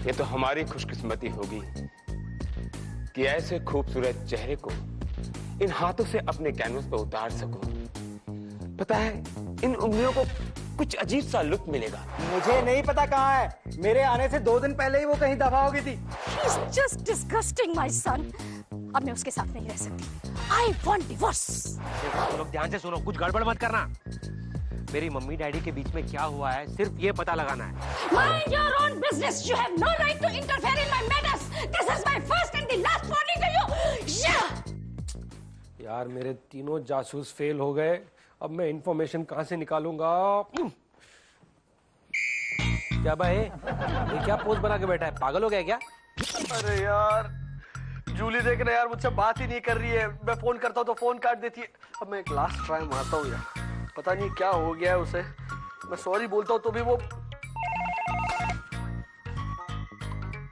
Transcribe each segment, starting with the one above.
ये तो हमारी खुशकिस्मती होगी कि ऐसे खूबसूरत चेहरे को इन हाथों से अपने कैनवस पर उतार सकूं। पता है, इन उंगलियों को कुछ अजीब सा लुक मिलेगा। मुझे नहीं पता कहाँ है, मेरे आने से 2 दिन पहले ही वो कहीं दफा हो गई थी। He's just disgusting, my son. अब मैं उसके साथ नहीं रह सकती। I want divorce. तुम लोग ध्यान से सुनो, कुछ गड़बड़ मत करना। मेरी मम्मी डैडी के बीच में क्या हुआ है, सिर्फ ये पता लगाना है। Mind your own business. You have no right to interfere in my matters. This is my first and the last warning to you. Yeah. यार मेरे तीनों जासूस फेल हो गए, अब मैं इंफॉर्मेशन कहां से निकालूंगा? क्या भाई, ये क्या पोज बना के बैठा है, पागल हो गया क्या? अरे यार, जूली देख रहे यार, मुझसे बात ही नहीं कर रही है। मैं फोन करता हूँ तो फोन काट देती है। अब मैं एक लास्ट ट्राई मारता हूँ यार, पता नहीं क्या हो गया है उसे। मैं सॉरी बोलता हूँ तो भी वो।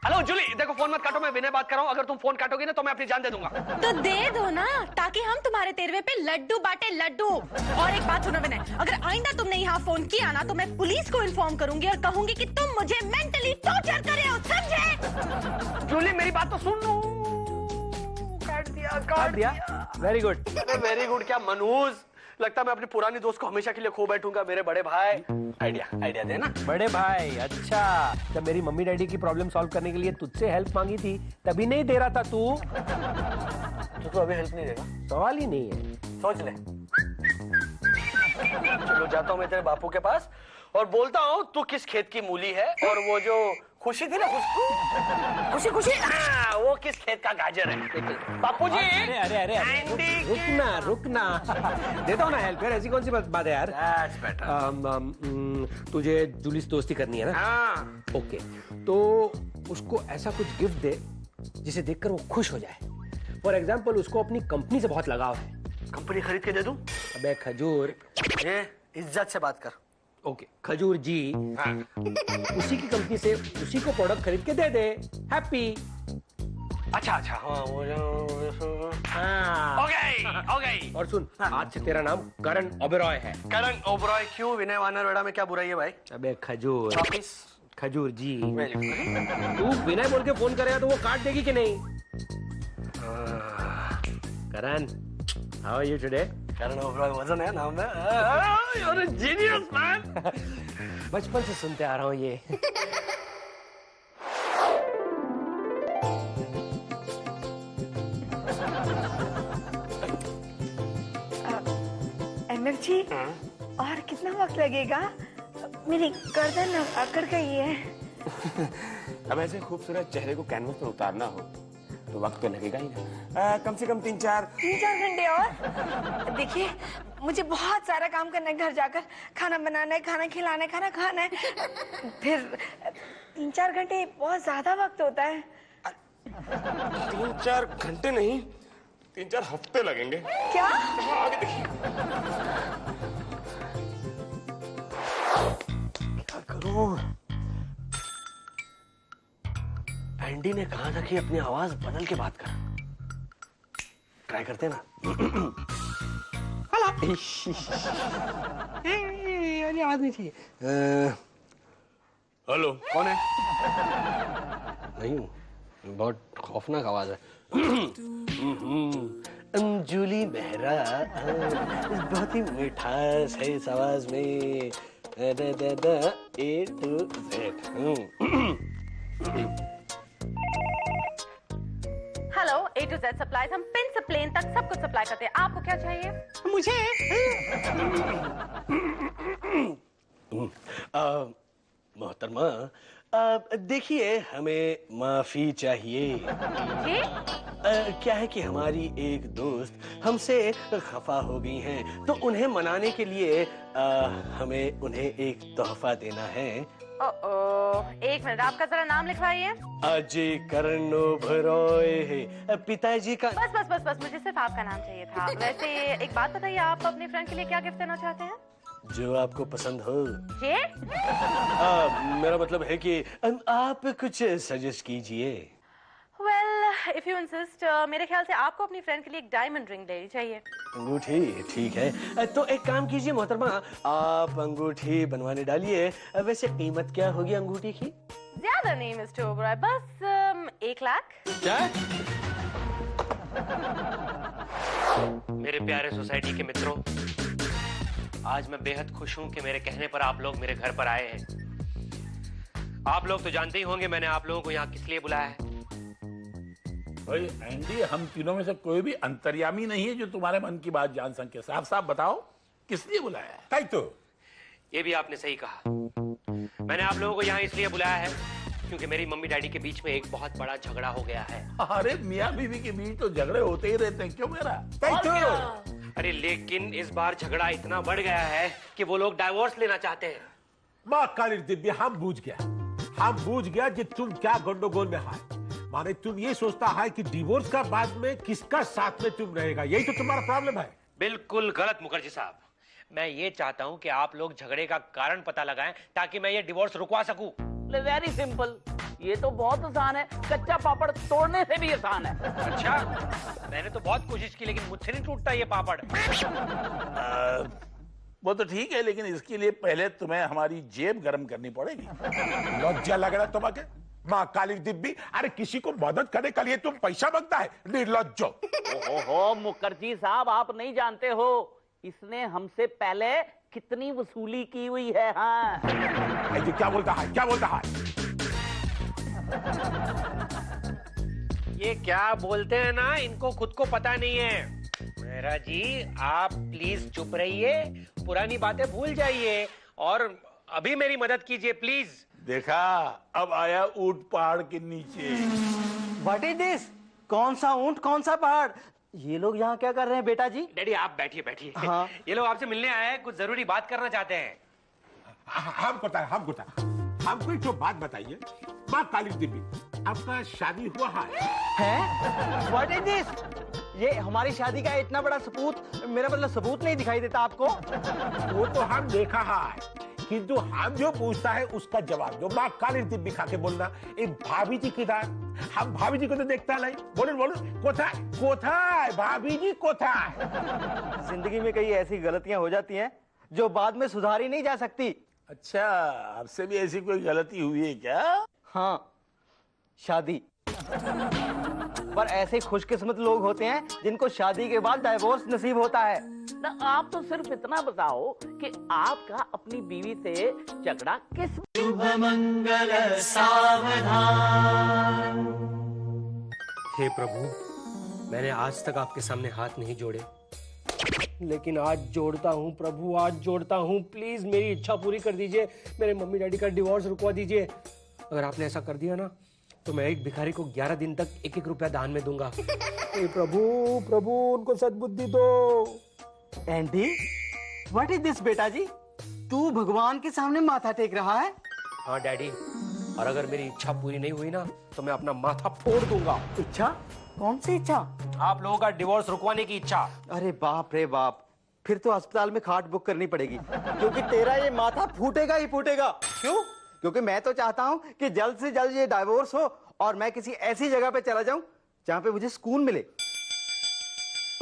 हेलो जूली, देखो फोन मत काटो, मैं विनय बात कर रहा हूँ। अगर तुम फोन काटोगे ना तो मैं अपनी जान दे दूंगा। तो दे दो ना, ताकि हम तुम्हारे तेरवे पे लड्डू बांटे, लड्डू। और एक बात सुनो विनय, अगर आइंदा तुमने यहाँ फोन किया ना तो मैं पुलिस को इन्फॉर्म करूंगी और कहूंगी कि तुम मुझे मेंटली टॉर्चर कर रहे हो, समझे? जूली मेरी बात तो सुन लो। काट दिया। Very good. वेरी गुड क्या मनूज, लगता है मैं अपनी पुरानी दोस्त को हमेशा के लिए खो बैठूंगा। मेरे बड़े भाई, आइडिया देना। बड़े भाई, अच्छा, जब मेरी मम्मी डैडी की प्रॉब्लम सॉल्व करने के लिए तुझसे हेल्प मांगी थी तभी नहीं दे रहा था तू? तो तू अभी हेल्प नहीं देगा? सवाल ही नहीं है, सोच ले। चलो जाता हूँ मैं तेरे बापू के पास और बोलता हूँ तू किस खेत की मूली है, और वो जो खुशी थी ना, खुशी हाँ, वो किस खेत का गाजर है। बापू जी। अरे रुकना देता हूँ ना हेल्प यार, ऐसी कौन सी बात है यार। तुझे जूली से दोस्ती करनी है ना? हाँ। ओके, तो उसको ऐसा कुछ गिफ्ट दे जिसे देखकर वो खुश हो जाए। फॉर एग्जाम्पल, उसको अपनी कंपनी से बहुत लगाव है। कंपनी खरीद के दे दूं? अबे खजूर, ये इज्जत से बात कर। ओके खजूर जी, हाँ। उसी की कंपनी से उसी को प्रोडक्ट खरीद के दे दे। हैप्पी। अच्छा हाँ, वो जो हाँ। ओके। और सुन, आज से तेरा नाम करण ओबेरॉय है। करण ओबेरॉय क्यों? विनय वानरवेड़ा में क्या बुराई है भाई? अबे खजूर, वापिस खजूर जी। तू विनय बोल के फोन करेगा तो वो काट देगी कि नहीं? Karan, how are you today? Karan Oberoi वजन है नाम में। You are a genius man. बचपन से सुनते आ रहा हूँ ये। एमएफ जी, और कितना वक्त लगेगा? मेरी गर्दन अकड़ गई है। अब ऐसे खूबसूरत चेहरे को कैनवस पर उतारना हो तो वक्त तो लगेगा ही ना। कम से कम 3-4 घंटे और। देखिए, मुझे बहुत सारा काम करना है, घर जाकर खाना बनाना है, खाना खिलाना है, खाना खाना है। फिर 3-4 घंटे बहुत ज्यादा वक्त होता है। 3-4 घंटे नहीं, 3-4 हफ्ते लगेंगे। क्या? आगे देखिए। क्या करूं? एंडी ने कहा था कि अपनी आवाज बदल के बात कर। ट्राई करते ना। अरे आवाज नहीं चाहिए। हेलो, कौन है? नहीं, बहुत खौफनाक आवाज है। जूली मेहरा, बहुत ही मिठास है इस आवाज में। A to Z। Hello, A to Z supplies, हम पिन से प्लेन तक सब कुछ सप्लाई करते हैं। आपको क्या चाहिए? मुझे मोहतरमा, देखिए, हमें माफी चाहिए। जी? क्या है कि हमारी एक दोस्त हमसे खफा हो गई हैं, तो उन्हें मनाने के लिए हमें उन्हें एक तोहफा देना है। एक मिनट, आपका जरा नाम लिखवाइए। अजय करण ओबेरॉय है, पिताजी का। बस, मुझे सिर्फ आपका नाम चाहिए था। वैसे एक बात बताइए, आप अपने फ्रेंड के लिए क्या गिफ्ट देना चाहते हैं? जो आपको पसंद हो। ये? मेरा मतलब है कि आप कुछ सजेस्ट कीजिए। Well, इफ यू इंसिस्ट, मेरे ख्याल से आपको अपनी फ्रेंड के लिए एक डायमंड रिंग लेनी चाहिए। अंगूठी ठीक है, तो एक काम कीजिए मोहतरमा, आप अंगूठी बनवाने डालिए। वैसे कीमत क्या होगी अंगूठी की? ज्यादा नहीं मिस्टर ओबराय, बस 1 लाख। क्या? मेरे प्यारे सोसाइटी के मित्रों, आज मैं बेहद खुश हूं कि मेरे कहने पर आप लोग मेरे घर पर आए हैं। आप लोग तो जानते ही होंगे मैंने आप लोगों को यहाँ किस लिए बुलाया है। भाई एंडी, हम तीनों में से कोई भी अंतर्यामी नहीं है जो तुम्हारे मन की बात जान सके। साफ साफ बताओ किस लिए बुलाया है? ताई तो ये भी आपने सही कहा। मैंने आप लोगों को यहाँ इसलिए बुलाया है क्योंकि मेरी मम्मी डैडी के बीच में एक बहुत बड़ा झगड़ा हो गया है। अरे मियाँ बीवी के बीच तो झगड़े होते ही रहते हैं, क्यों मेरा? अरे लेकिन इस बार झगड़ा इतना बढ़ गया है कि वो लोग डाइवोर्स लेना चाहते हैं। माँ काली दिव्या, हम बूझ गया कि तुम क्या गंडोगोल में है। माने तुम ये सोचता है कि डिवोर्स का बाद में किसका साथ में तुम रहेगा, यही तो तुम्हारा प्रॉब्लम है। बिल्कुल गलत मुखर्जी साहब, मैं ये चाहता हूँ कि आप लोग झगड़े का कारण पता लगाएं ताकि मैं ये डिवोर्स रुकवा सकूं। वेरी सिंपल, ये तो बहुत आसान है, कच्चा पापड़ तोड़ने से भी आसान है। अच्छा, मैंने तो बहुत कोशिश की लेकिन मुझसे नहीं टूटता ये पापड़। वो तो ठीक है, लेकिन इसके लिए पहले तुम्हें हमारी जेब गर्म करनी पड़ेगी। लज्जा लग रहा है तुम्हें? माँ काली दिव्य, अरे किसी को मदद करने के लिए तुम पैसा मांगता है, निर्लज्जो। ओहो मुखर्जी साहब, आप नहीं जानते हो इसने हमसे पहले कितनी वसूली की हुई है। हाँ, क्या बोलता है? ये क्या बोलते हैं ना, इनको खुद को पता नहीं है। मेहरा जी, आप प्लीज चुप रहिए, पुरानी बातें भूल जाइए और अभी मेरी मदद कीजिए प्लीज। देखा, अब आया ऊंट पहाड़ के नीचे। What is this? कौन सा ऊंट, कौन सा पहाड़? ये लोग यहाँ क्या कर रहे हैं बेटा जी? डैडी आप बैठिए। हाँ। ये लोग आपसे मिलने आए हैं, कुछ जरूरी बात करना चाहते हैं। हमको एक तो बात बताइए, माँ काली देवी, आपका शादी हुआ है? What is this? ये हमारी शादी का इतना बड़ा सबूत, मेरा मतलब सबूत नहीं दिखाई देता आपको? वो तो हम देखा है, किंतु हम जो पूछता है उसका जवाब दो। माँ काली दिव्य खा के बोलना, एक भाभी जी किधर? हम भाभी जी को तो देखता नहीं। बोलो कोथाय भाभी जी कोथाय? जिंदगी में कई ऐसी गलतियां हो जाती हैं जो बाद में सुधारी नहीं जा सकती। अच्छा, आपसे भी ऐसी कोई गलती हुई है क्या? हाँ, शादी। पर ऐसे खुशकिस्मत लोग होते हैं जिनको शादी के बाद डाइवोर्स नसीब होता है। ना, आप तो सिर्फ इतना बताओ कि आपका अपनी बीवी से झगड़ा किस। शुभ मंगल सावधान। हे प्रभु, मैंने आज तक आपके सामने हाथ नहीं जोड़े, लेकिन आज जोड़ता हूँ प्रभु, आज जोड़ता हूँ। प्लीज मेरी इच्छा पूरी कर दीजिए, मेरे मम्मी डैडी का डिवोर्स रुकवा दीजिए। अगर आपने ऐसा कर दिया ना तो मैं एक भिखारी को 11 दिन तक 1-1 रुपया दान में दूंगा। हे प्रभु उनको सद्बुद्धि दो। एंडी, व्हाट इज दिस बेटा जी? तू भगवान के सामने माथा टेक रहा है? हाँ डैडी, और अगर मेरी इच्छा पूरी नहीं हुई ना तो मैं अपना माथा फोड़ दूंगा। इच्छा? कौन सी इच्छा? आप लोगों का डिवोर्स रुकवाने की इच्छा। अरे बाप रे बाप, फिर तो अस्पताल में खाट बुक करनी पड़ेगी, क्योंकि तेरा ये माथा फूटेगा ही फूटेगा। क्यों? क्योंकि मैं तो चाहता हूं कि जल्द से जल्द ये डाइवोर्स हो और मैं किसी ऐसी जगह पे चला जाऊं जहां पे मुझे सुकून मिले।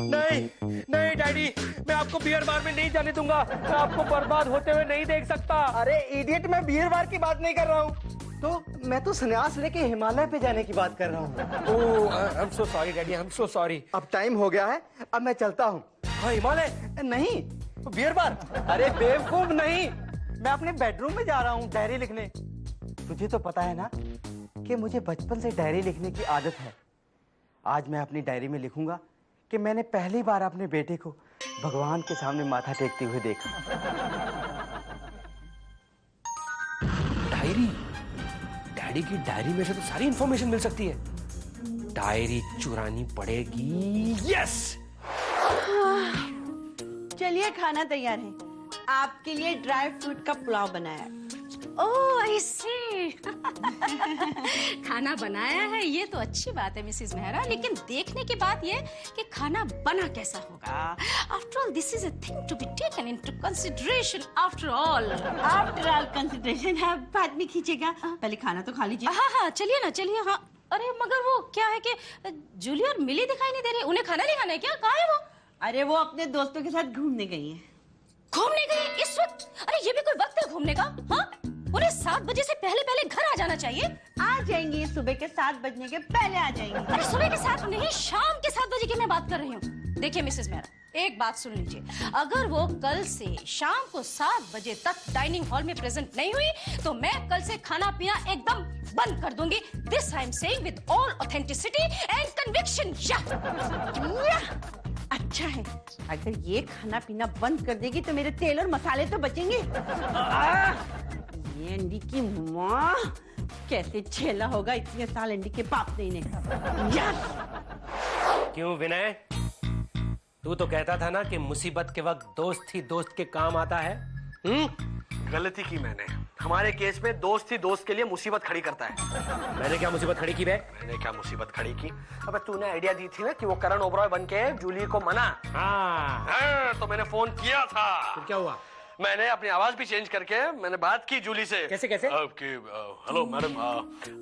नहीं डैडी, मैं आपको बियर बार में नहीं जाने दूंगा। मैं आपको बर्बाद होते हुए नहीं देख सकता। अरे इडियट, मैं बियर बार की बात नहीं कर रहा हूँ, तो मैं तो संन्यास लेके हिमालय पे जाने की बात कर रहा हूँ। Oh, I am so sorry daddy, I am so sorry. अब टाइम हो गया है, अब मैं चलता हूँ। हाँ, हिमालय नहीं, बियर बार। अरे बेवकूफ नहीं, मैं अपने बेडरूम में जा रहा हूँ डायरी लिखने। तुझे तो पता है ना कि मुझे बचपन से डायरी लिखने की आदत है। आज मैं अपनी डायरी में लिखूंगा कि मैंने पहली बार अपने बेटे को भगवान के सामने माथा टेकते हुए देखा। डायरी? डैडी की डायरी में से तो सारी इंफॉर्मेशन मिल सकती है। डायरी चुरानी पड़ेगी। यस। चलिए, खाना तैयार है। आपके लिए ड्राई फ्रूट का पुलाव बनाया है। ओह ऐसे खाना बनाया है, ये तो अच्छी बात है मिसेस मेहरा, लेकिन देखने की बात ये कि खाना बना कैसा होगा। After all this is a thing to be taken into consideration. After all consideration है, बाद में खींचेगा, पहले खाना तो खा लीजिए। हाँ, चलिए ना, चलिए। हाँ, अरे मगर वो क्या है कि जूली और मिली दिखाई नहीं दे रही, उन्हें खाना नहीं खाना है क्या? कहाँ है वो? अरे वो अपने दोस्तों के साथ घूमने गई है। घूमने गई इस वक्त? अरे ये भी कोई वक्त है घूमने का? हाँ, उन्हें 7 बजे से पहले पहले घर आ जाना चाहिए। आ जाएंगी, सुबह के 7 बजने के पहले आ जाएंगी। अरे सुबह के 7 नहीं, शाम के 7 बजे की मैं बात कर रही हूँ। देखिए मिसेस मेहरा, एक बात सुन लीजिए, अगर वो कल से शाम को 7 बजे तक डाइनिंग हॉल में प्रेजेंट नहीं हुई तो मैं कल से खाना पीना एकदम बंद कर दूंगी। This I am saying with all authenticity and conviction. अच्छा है, अगर ये खाना पीना बंद कर देगी तो मेरे तेल और मसाले तो बचेंगे। ये अंडी की माँ, कैसे झेला होगा इतने साल अंडी के बाप ने इन्हें। क्यों विनय, तू तो कहता था ना कि मुसीबत के वक्त दोस्त ही दोस्त के काम आता है। गलती की मैंने। हमारे केस में दोस्त ही दोस्त के लिए मुसीबत खड़ी करता है। मैंने क्या मुसीबत खड़ी की बे? मैंने क्या मुसीबत खड़ी की? अबे तूने आइडिया दी थी ना कि वो करण ओबरॉय बन के जूली को मना। हाँ। तो मैंने फोन किया था। तो क्या हुआ? मैंने अपनी आवाज भी चेंज करके मैंने बात की जूली से। कैसे कैसे? हेलो मैडम,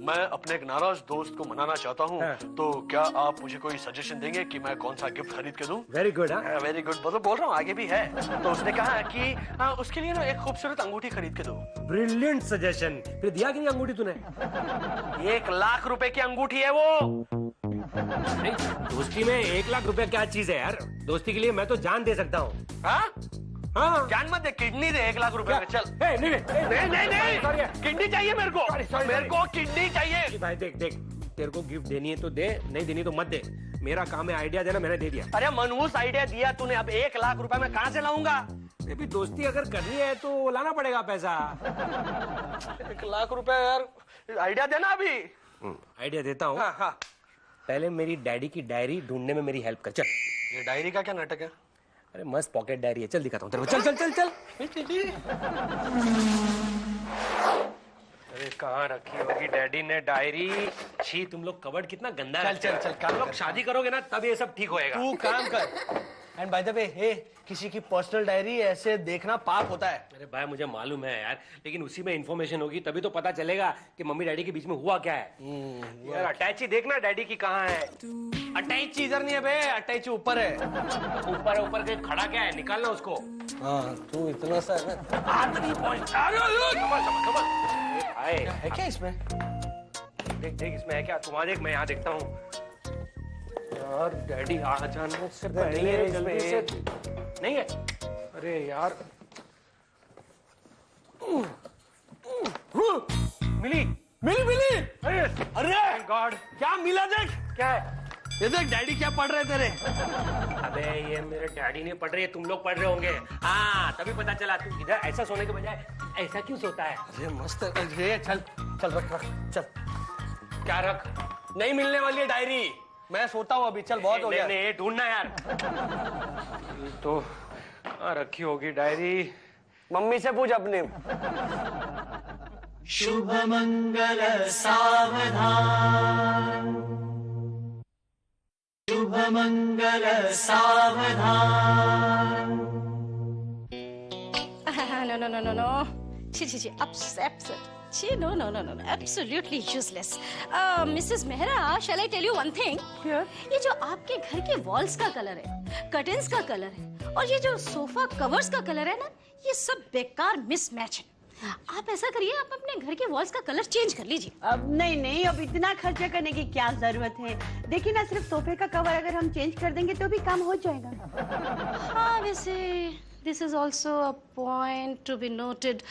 मैं अपने एक नाराज दोस्त को मनाना चाहता हूँ। हाँ। तो क्या आप मुझे कोई सजेशन देंगे कि मैं कौन सा गिफ्ट खरीद के दूं? Very good. वेरी गुड बोल रहा हूँ, आगे भी है। तो उसने कहा कि उसके लिए ना एक खूबसूरत अंगूठी खरीद के दो। Brilliant suggestion. फिर दिया कि नहीं अंगूठी तूने? 1 लाख रुपए की अंगूठी है वो। नहीं, दोस्ती में 1 लाख रुपया क्या चीज है यार? दोस्ती के लिए मैं तो जान दे सकता हूँ। हाँ, जान मत दे, किडनी दे 1 लाख रुपए में। चल। नहीं, किडनी चाहिए मेरे को। मेरे को किडनी चाहिए। भाई देख, तेरे को गिफ्ट देनी है तो दे, नहीं देनी तो मत दे। मेरा काम है आइडिया देना, मैंने दे दिया। अरे मनहूस आइडिया दिया तूने, अब 1 लाख रुपए में कहाँ से लाऊंगा? भी दोस्ती अगर करनी है तो लाना पड़ेगा पैसा। 1 लाख रुपए यार, आइडिया देना अभी। आइडिया देता हूँ। हाँ। पहले मेरी डैडी की डायरी ढूंढने में मेरी हेल्प कर। चल। ये डायरी का क्या नाटक है? अरे मस्त पॉकेट डायरी है, चल दिखाता हूँ तेरे को। चल। अरे कहाँ रखी होगी डैडी ने डायरी? छी, तुम लोग कबर्ड कितना गंदा रखते हो। चल, तुम लोग शादी करोगे ना तब ये सब ठीक होएगा। तू काम कर। एंड बाय द वे, किसी की पर्सनल डायरी ऐसे देखना पाप होता है। अरे भाई मुझे मालूम है यार, लेकिन उसी में इंफॉर्मेशन होगी तभी तो पता चलेगा कि मम्मी डैडी के बीच में हुआ क्या है। यार अटैची देखना डैडी की कहाँ है। अटैची इधर नहीं है बे, अटैची ऊपर है। ऊपर के खड़ा क्या है, निकालना उसको। हाँ, तू इतना सा है ना, हाथ नहीं पहुंचता। है क्या इसमें? देख इसमें है क्या? तुम देख, मैं यहाँ देखता हूँ। यार डैडी आ जाने से पहले जल्दी से। नहीं है? अरे यार मिली। अरे गॉड, क्या मिला? देख क्या है ये, देख डैडी क्या पढ़ रहे तेरे। अबे ये मेरे डैडी नहीं पढ़ रहे हैं, तुम लोग पढ़ रहे होंगे। हाँ तभी पता चला, तू इधर ऐसा सोने के बजाय ऐसा क्यों सोता है? अरे मस्त है। चल रख। चल। क्या रख? नहीं मिलने वाली है डायरी, मैं सोता हूँ अभी। चल, बहुत हो गया। नहीं ढूंढना यार। तो रखी होगी डायरी। मम्मी से पूछ अपने। शुभ मंगल सावधान, शुभ मंगल सावधान। No. Chi. No. Absolutely useless. Mrs. Mehra, shall I tell you one thing? ये जो आपके घर के वॉल्स का कलर है, कर्टन्स का कलर है और ये जो सोफा कवर्स का कलर है ना, ये सब बेकार मिसमैच है। आप ऐसा करिए, आप अपने घर के वॉल्स का कलर चेंज कर लीजिए। अब नहीं, अब इतना खर्चा करने की क्या जरूरत है? देखिए ना, सिर्फ सोफे का कवर अगर हम चेंज कर देंगे तो भी काम हो जाएगा। हाँ वैसे this is also a point to be noted.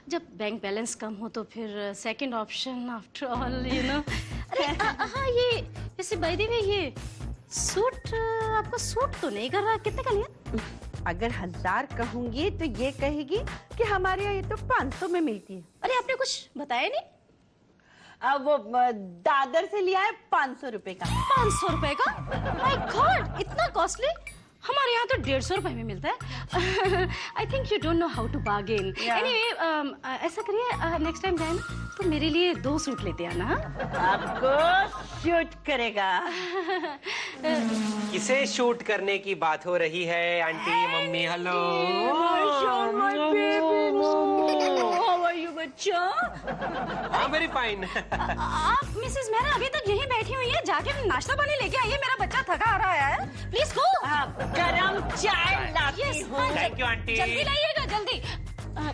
जब बैंक बैलेंस कम हो तो फिर second option after all, you know. अरे हाँ, ये वैसे बाय द वे ये सूट आपको सूट तो नहीं कर रहा, कितने का लिया? अगर 1000 कहूंगी तो ये कहेगी कि हमारे यहाँ ये तो 500 में मिलती है। अरे आपने कुछ बताया नहीं? अब वो दादर से लिया है 500 रुपए का। 500 रुपए का? माय गॉड, इतना कॉस्टली? हमारे यहाँ तो 150 रुपए में मिलता है। I think you don't know how to bargain. Anyway, ऐसा करिए, नेक्स्ट टाइम जाए ना तो मेरे लिए 2 सूट लेते आना। आपको शूट करेगा। किसे शूट करने की बात हो रही है? Aunty, mummy, hello. बच्चा। हाँ वेरी फाइन। आप मिसेस मेहरा अभी तक यहीं बैठी हुई है, जाके नाश्ता पानी लेके आइए, मेरा बच्चा थका आ रहा है। Please go. गरम चाय लाती हूँ। Thank you aunty. जल्दी लाइएगा जल्दी।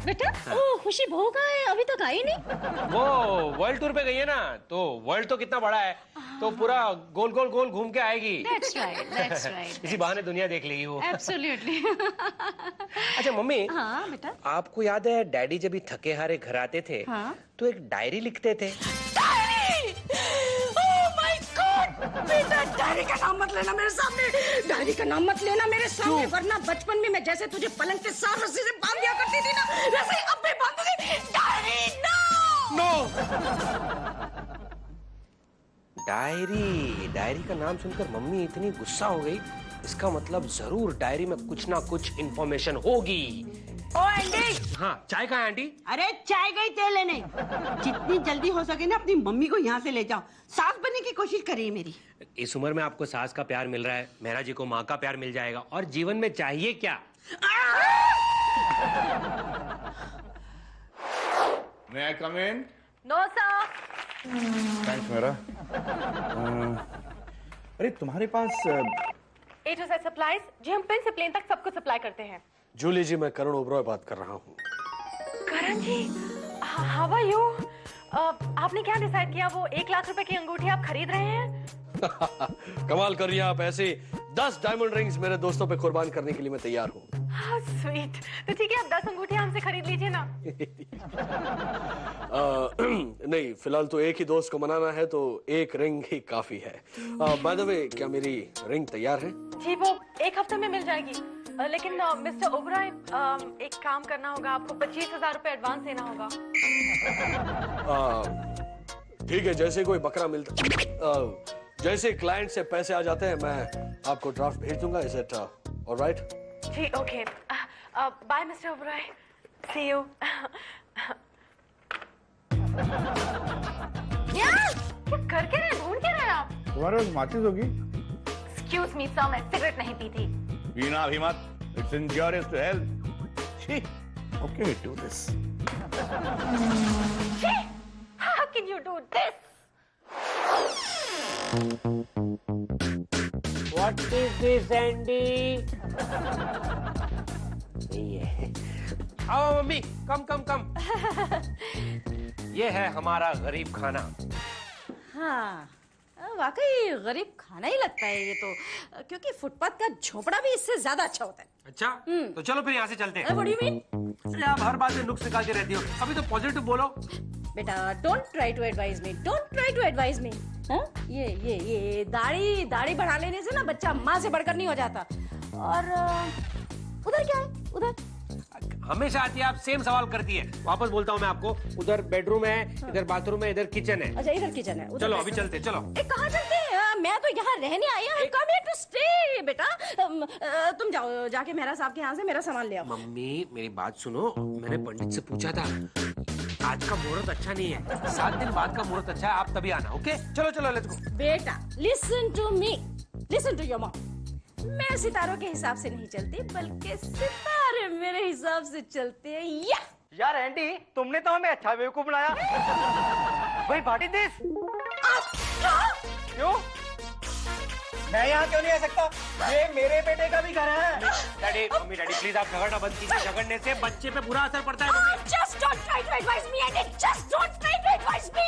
बेटा ओ खुशी बहू का है, अभी तक आई नहीं। वो वर्ल्ड टूर पे गई है ना, तो वर्ल्ड तो कितना बड़ा है, तो पूरा गोल गोल गोल घूम के आएगी। That's right, that's right. इसी बहाने दुनिया देख लेगी वो। Absolutely. अच्छा मम्मी, हाँ बेटा। आपको याद है डैडी जब भी थके हारे घर आते थे, हाँ? तो एक डायरी लिखते थे। डायरी! Oh my God! बेटा डायरी का नाम मत लेना मेरे सामने, डायरी का नाम मत लेना मेरे सामने, वरना बचपन में मैं जैसे तुझे पलंग के साथ रस्सी से बांध दिया करती थी ना, वैसे ही अब भी बांधूंगी। Diary no! डायरी का नाम सुनकर मम्मी इतनी गुस्सा हो गई, इसका मतलब जरूर डायरी में कुछ ना कुछ इंफॉर्मेशन होगी। ओ एंडी। हाँ चाय कहाँ है आंटी? अरे चाय गई तेल लेने। जितनी जल्दी हो सके ना अपनी मम्मी को यहाँ से ले जाओ, सास बनने की कोशिश करिए मेरी। इस उम्र में आपको सास का प्यार मिल रहा है, मेहरा जी को माँ का प्यार मिल जाएगा, और जीवन में चाहिए क्या? May I come in? No sir. Thanks मेरा। अरे तुम्हारे पास A to Z सप्लाईज जी, हम पेन से प्लेन तक सब कुछ सप्लाई करते हैं। जूली जी, मैं करण ओबरॉय बात कर रहा हूँ। करण जी, हाउ आर यू? आपने क्या डिसाइड किया, वो 1 लाख रुपए की अंगूठी आप खरीद रहे हैं? कमाल कर रही हैं आप, ऐसे 10 डायमंड रिंग्स मेरे दोस्तों पे कुर्बान करने के लिए मैं तैयार हूँ। स्वीट। तो ठीक है, आप 10 अंगूठियां हमसे खरीद लीजिए ना। नहीं, फिलहाल तो एक ही दोस्त को मनाना है, तो एक रिंग ही काफी है। बाय द वे, क्या मेरी रिंग तैयार है? जी, वो 1 हफ्ते में मिल जाएगी, लेकिन मिस्टर ओबराय, एक काम करना होगा, आपको 25,000 रुपए एडवांस देना होगा। ठीक है, जैसे कोई बकरा मिलता, जैसे क्लाइंट से पैसे आ जाते हैं, मैं आपको ड्राफ्ट भेज दूंगा। Is it alright? जी okay, bye mister Oberoi, see you. क्या कर के रहे, ढूंढ के रहे आप? तुम्हारे पास माचिस होगी? एक्सक्यूज मी सर, मैं सिगरेट नहीं पीती। पीना भी मत, it's injurious to health. Okay, do this. How can you do this? What is this, Andy? ये आओ मम्मी, कम। ये है हमारा गरीब खाना। हाँ वाकई गरीब खाना ही लगता है ये तो, क्योंकि फुटपाथ का झोपड़ा भी इससे ज्यादा अच्छा होता है। अच्छा, तो चलो फिर यहाँ से चलते हैं। What do you mean? अरे आप हर बात में नुक्स निकालती रहती हो, अभी तो पॉजिटिव बोलो। बेटा don't try to advise me, don't try to advise me. ये दाढ़ी बढ़ा लेने से ना बच्चा माँ से बढ़कर नहीं हो जाता। और उधर क्या है? उधर हमेशा आती है, आप सेम सवाल करती है। वापस बोलता हूँ मैं आपको, उधर बेडरूम है, इधर बाथरूम है, इधर किचन है। अच्छा इधर किचन है। चलो अभी चलते, चलो। कहाँ चलते हैं? मैं तो यहाँ रहने आई हूँ, कम हियर टू स्टे। बेटा तुम जाओ, जाके मेहरा साहब के यहाँ से मेरा सामान ले आओ। मम्मी मेरी बात सुनो, मैंने पंडित से पूछा था, आज का मुहूर्त अच्छा नहीं है, 7 दिन बाद का मुहूर्त अच्छा है, आप तभी आना। ओके चलो लेट्स गो। बेटा listen to me, listen to your mom. मैं सितारों के हिसाब से नहीं चलती, बल्कि सितारे मेरे हिसाब से चलते हैं। यार एंडी, तुमने तो हमें अच्छा बेवकूफ बनाया। भाई व्हाट इज दिस? क्यों? मैं यहाँ क्यों नहीं आ सकता? ये मेरे बेटे का भी घर है। डैडी, मम्मी डैडी प्लीज आप झगड़ना बंद कीजिए, झगड़ने से बच्चे पे बुरा असर पड़ता है। Mummy Just don't try to advise me, and just don't try to advise me.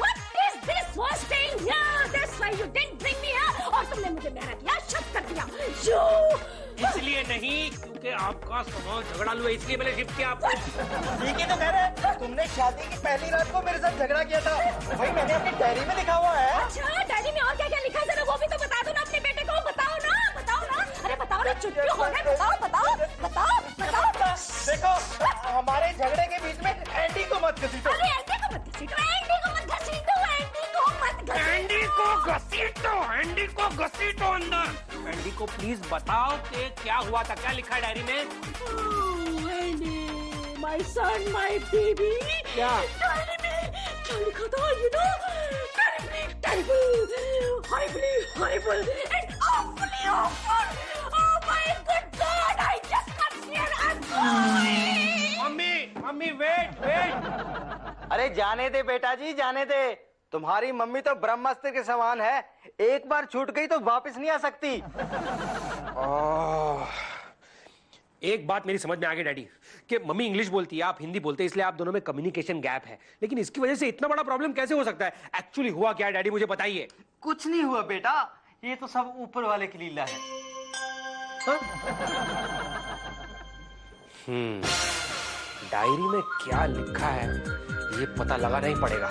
What is this for staying here? That's why you didn't bring me here. और तुमने मुझे मेहरा किया, शक कर दिया। इसलिए नहीं, क्योंकि आपका स्वभाव झगड़ालू है, इसलिए मैंने शिफ्ट किया आपको। ठीक है तो कह रहे, तुमने शादी की पहली रात को मेरे साथ झगड़ा किया था। भाई मैंने अपनी डायरी में लिखा हुआ है। अच्छा डायरी में और क्या क्या लिखा है, जरा वो भी तो बता दो ना अपने बेटे को। बताओ ना। अरे बताओ ना, चुप क्यों हो गए? बताओ। देखो, हमारे झगड़े के बीच में एंडी को मत घसीटो। अरे एंडी को मत घसीटो, एंडी को मत घसीटो, एंडी को मत घसीटो। एंडी को घसीटो अंदर। एंडी को प्लीज बताओ कि क्या हुआ था, क्या लिखा है डायरी में? Andy, my son, my baby. क्या डायरी में क्या लिखा था? You know, terrible, horribly, and awfully awful. Oh my good God, I just got scared. I'm sorry. Mummy wait जाने दे बेटा जी, जाने दे। तुम्हारी मम्मी तो ब्रह्मास्त्र के समान है, एक बार छूट गई तो वापस नहीं आ सकती। एक बात मेरी समझ में आ गई डैडी कि मम्मी इंग्लिश बोलती है, आप हिंदी बोलते हैं, इसलिए आप दोनों में कम्युनिकेशन गैप है। लेकिन इसकी वजह से इतना बड़ा प्रॉब्लम कैसे हो सकता है? एक्चुअली हुआ क्या है डैडी, मुझे बताइए। कुछ नहीं हुआ बेटा, ये तो सब ऊपर वाले की लीला है। डायरी में क्या लिखा है ये पता लगाना ही पड़ेगा।